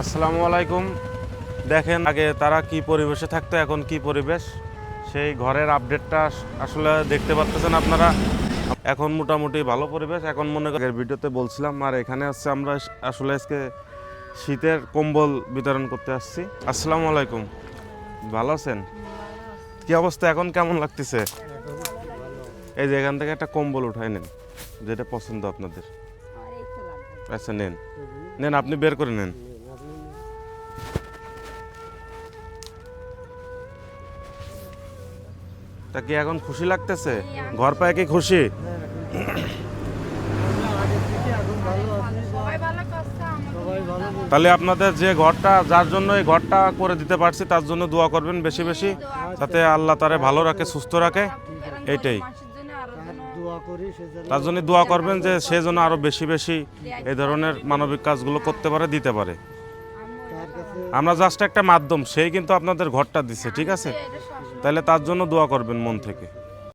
আসসালামু আলাইকুম। দেখেন আগে তারা কি পরিবেশে থাকতো, এখন কি পরিবেশ, সেই ঘরের আপডেটটা আসলে দেখতে পাচ্ছেন আপনারা। এখন মোটামুটি ভালো পরিবেশ। এখন মনে করেন ভিডিওতে বলছিলাম, আর এখানে আসছে আমরা আসলে আজকে শীতের কম্বল বিতরণ করতে আসছি। আসসালামু আলাইকুম, ভালো আছেন? কি অবস্থা, এখন কেমন লাগতেছে? এই যে এখান থেকে একটা কম্বল উঠাই নেন, যেটা পছন্দ আপনাদের। আচ্ছা নেন নেন, আপনি বের করে নেন। তা কি এখন খুশি লাগতেছে? ঘর পায় কি খুশি? তাহলে আপনাদের যে ঘরটা, যার জন্য এই ঘরটা করে দিতে পারছি, তার জন্য দোয়া করবেন বেশি বেশি, যাতে আল্লাহ তারে ভালো রাখে, সুস্থ রাখে। এইটাই, তার জন্য দোয়া করবেন যে সে যেন আরো বেশি বেশি এই ধরনের মানবিক কাজগুলো করতে পারে, দিতে পারে। আমরা জাস্ট একটা মাধ্যম, সেই কিন্তু আপনাদের ঘরটা দিচ্ছে, ঠিক আছে? তাহলে তার জন্য দোয়া করবেন মন থেকে।